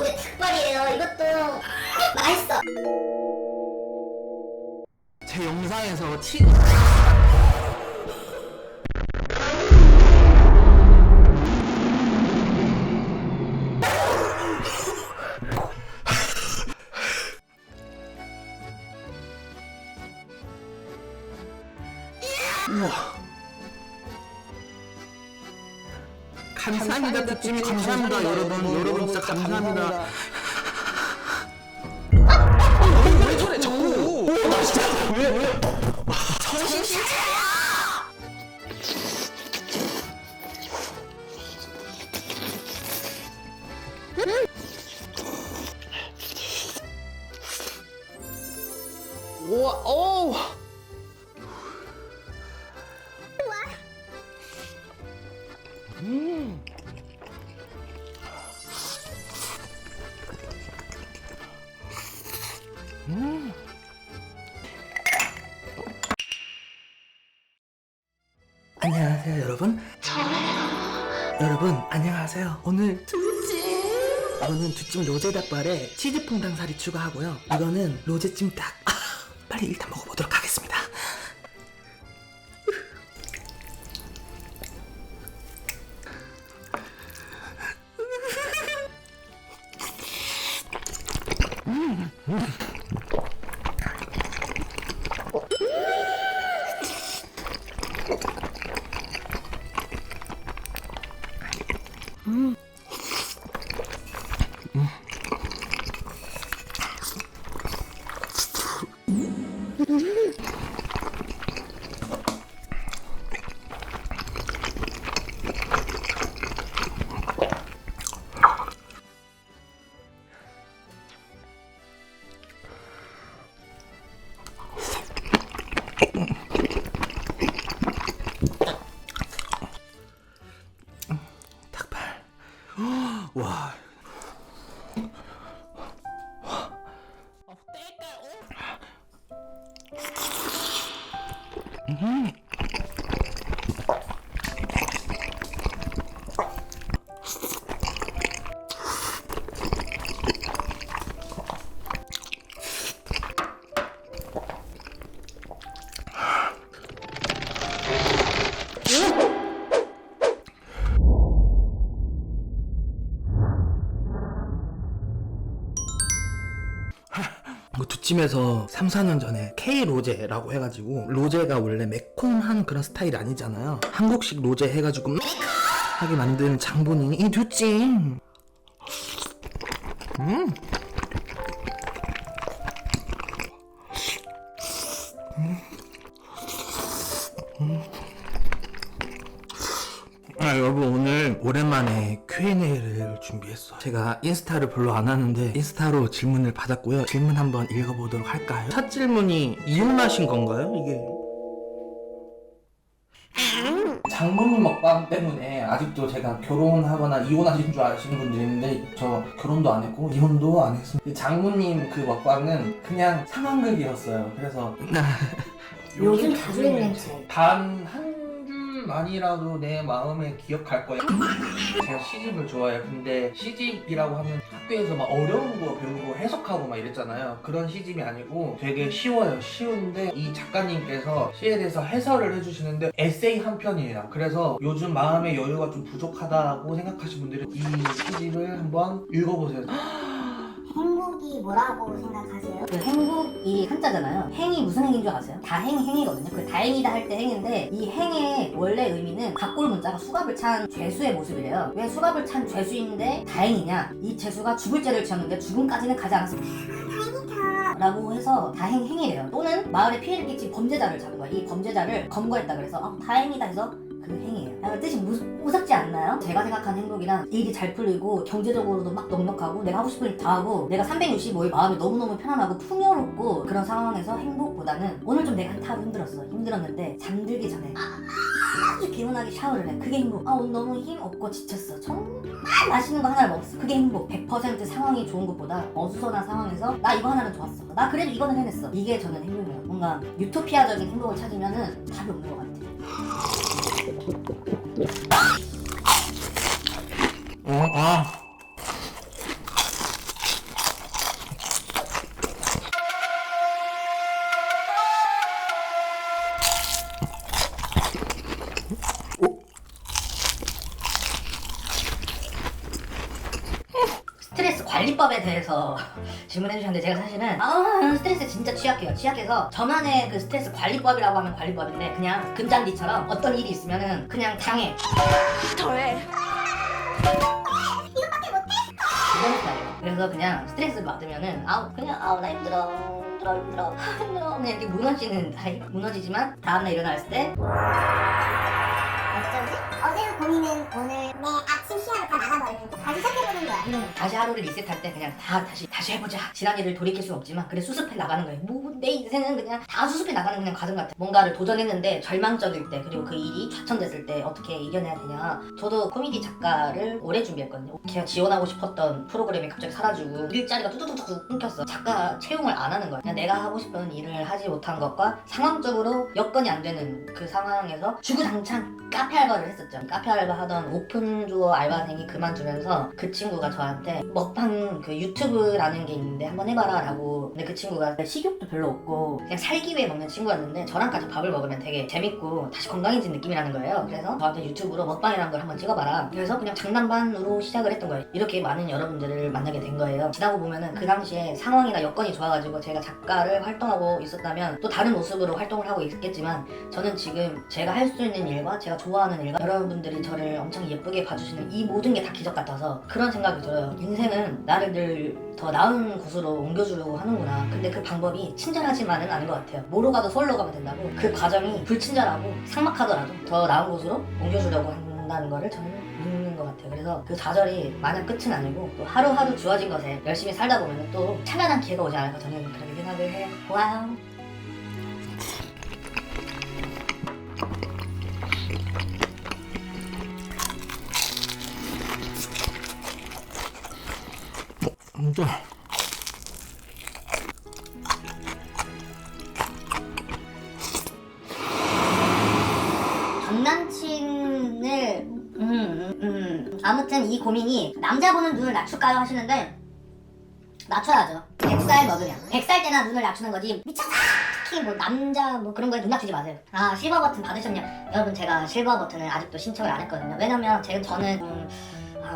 로제 닭발이에요. 이것도 맛있어. 제 영상에서 우와. 감사합니다 두찜이. 감사합니다 여러분 진짜 감사합니다. 왜 저래 자꾸. 나 진짜 왜 정신 차려. 우와 어우. 안녕하세요 여러분. 여러분 안녕하세요. 오늘 이거는 두찜 로제 닭발에 치즈 퐁당사리 추가하고요. 이거는 로제 찜닭. 빨리 일단 먹어보도록 하겠습니다. 닭발. 와. 두찜에서 3, 4년 전에 K 로제라고 해가지고, 로제가 원래 매콤한 그런 스타일이 아니잖아요. 한국식 로제 해가지고 매콤하게 만든 장본인이 이 두찜. 여러분 오늘 오랜만에 Q&A를 준비했어요. 제가 인스타를 별로 안 하는데 인스타로 질문을 받았고요. 질문 한번 읽어보도록 할까요? 첫 질문이 이혼하신 건가요? 이게 장모님 먹방 때문에 아직도 제가 결혼하거나 이혼하신 줄 아시는 분들이 있는데, 저 결혼도 안 했고 이혼도 안 했습니다. 장모님 그 먹방은 그냥 상황극이었어요. 그래서 요즘 자주 읽는 책. 단 한 줄만이라도 내 마음에 기억할 거야. 제가 시집을 좋아해요. 근데 시집이라고 하면 학교에서 막 어려운 거 배우고 해석하고 막 이랬잖아요. 그런 시집이 아니고 되게 쉬워요. 쉬운데 이 작가님께서 시에 대해서 해설을 해주시는데 에세이 한 편이에요. 그래서 요즘 마음의 여유가 좀 부족하다고 생각하시는 분들은 이 시집을 한번 읽어보세요. 행복이 뭐라고 생각하세요? 그 행복이 한자잖아요. 행이 무슨 행인 줄 아세요? 다행이거든요. 그 다행이다 할 때 행인데, 이 행의 원래 의미는 각골 문자가 수갑을 찬 죄수의 모습이래요. 왜 수갑을 찬 죄수인데 다행이냐? 이 죄수가 죽을 죄를 지었는데 죽음까지는 가지 않았습니다 라고 해서 다행행이래요. 또는 마을에 피해를 끼친 범죄자를 잡은 거야. 이 범죄자를 검거했다 그래서 다행이다 해서 그 행이에요. 뜻이 무섭지 않나요? 제가 생각하는 행복이란 일이 잘 풀리고 경제적으로도 막 넉넉하고 내가 하고 싶은 일 다 하고 내가 365일 마음이 너무너무 편안하고 풍요롭고 그런 상황에서 행복보다는, 오늘 좀 내가 하루 힘들었는데 잠들기 전에 아주 개운하게 샤워를 해. 그게 행복. 오늘 너무 힘 없고 지쳤어. 정말 맛있는 거 하나를 먹었어. 그게 행복. 100% 상황이 좋은 것보다 어수선한 상황에서 나 이거 하나는 좋았어. 나 그래도 이거는 해냈어. 이게 저는 행복이에요. 뭔가 유토피아적인 행복을 찾으면은 답이 없는 것 같아요. 관리법에 대해서 질문해 주셨는데 제가 사실은 스트레스 진짜 취약해요. 취약해서 저만의 그 스트레스 관리법이라고 하면 관리법인데 그냥 금잔디처럼 어떤 일이 있으면은 그냥 당해. 더해. 이런 스타일이에요. 그래서 그냥 스트레스 받으면은 그냥 나 힘들어 힘들어 그냥 이렇게 무너지는 타입. 무너지지만 다음날 일어났을 때 어쩌지? 어제 고민은 오늘 내 아침 시야를 다 나가버리는 거. 다시 시작해보는 거야. 다시 하루를 리셋할 때 그냥 다시 해보자. 지난 일을 돌이킬 수는 없지만 그래 수습해 나가는 거예요. 뭐 내 인생은 그냥 다 수습해 나가는 그냥 과정 같아. 뭔가를 도전했는데 절망적일 때 그리고 그 일이 좌천됐을 때 어떻게 이겨내야 되냐. 저도 코미디 작가를 오래 준비했거든요. 그냥 지원하고 싶었던 프로그램이 갑자기 사라지고 일자리가 뚜두두둑 끊겼어. 작가 채용을 안 하는 거야. 그냥 내가 하고 싶은 일을 하지 못한 것과 상황적으로 여건이 안 되는 그 상황에서 주구장창 카페 알바를 했었죠. 카페 알바 하던 오픈주어 알바생이 그만두면서 그 친구가 저한테 먹방 그 유튜브라는 게 있는데 한번 해봐라 라고. 근데 그 친구가 식욕도 별로 없고 그냥 살기 위해 먹는 친구였는데 저랑 같이 밥을 먹으면 되게 재밌고 다시 건강해진 느낌이라는 거예요. 그래서 저한테 유튜브로 먹방이라는 걸 한번 찍어봐라. 그래서 그냥 장난반으로 시작을 했던 거예요. 이렇게 많은 여러분들을 만나게 된 거예요. 지나고 보면은 그 당시에 상황이나 여건이 좋아가지고 제가 작가를 활동하고 있었다면 또 다른 모습으로 활동을 하고 있겠지만 저는 지금 제가 할 수 있는 일과 제가 좋아하는 일과 여러분들이 저를 엄청 예쁘게 봐주시는 이 모든 게 다 기적 같아서 그런 생각이 들어요. 인생은 나를 늘 더 나은 곳으로 옮겨주려고 하는구나. 근데 그 방법이 친절하지만은 않은 것 같아요. 뭐로 가도 서울로 가면 된다고. 그 과정이 불친절하고 삭막하더라도 더 나은 곳으로 옮겨주려고 한다는 거를 저는 믿는 것 같아요. 그래서 그 좌절이 마냥 끝은 아니고 또 하루하루 주어진 것에 열심히 살다 보면 또 찬란한 기회가 오지 않을까 저는 그렇게 생각을 해요. 와우. 진짜 전 남친을 아무튼 이 고민이 남자 보는 눈을 낮출까요 하시는데 낮춰야죠. 100살 먹으면 100살 때나 눈을 낮추는 거지 미쳤다. 특히 뭐 남자 뭐 그런 거에 눈 낮추지 마세요. 실버 버튼 받으셨냐? 여러분 제가 실버 버튼을 아직도 신청을 안 했거든요. 왜냐면 저는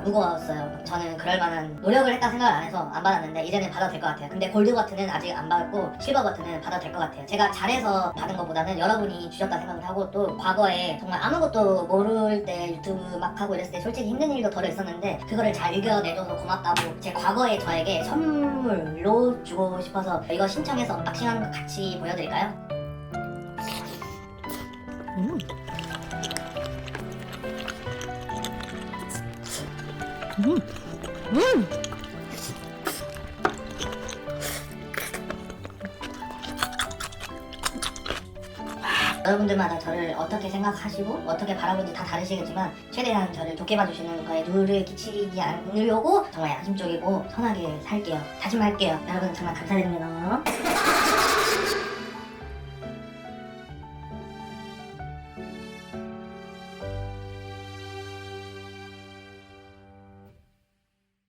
무거웠어요. 저는 그럴 만한 노력을 했다고 생각을 안 해서 안 받았는데 이제는 받아도 될 것 같아요. 근데 골드 버튼은 아직 안 받았고 실버 버튼은 받아도 될 것 같아요. 제가 잘해서 받은 것보다는 여러분이 주셨다 생각을 하고 또 과거에 정말 아무것도 모를 때 유튜브 막 하고 이랬을 때 솔직히 힘든 일도 덜 있었는데 그거를 잘 이겨내줘서 고맙다고 제 과거의 저에게 선물로 주고 싶어서 이거 신청해서 언박싱하는 거 같이 보여드릴까요? 여러분들마다 저를 어떻게 생각하시고 어떻게 바라보는지 다 다르시겠지만 최대한 저를 좋게 봐주시는 거에 누를 끼치지 않으려고 정말 양심적이고 선하게 살게요. 다짐할게요. 여러분 정말 감사드립니다.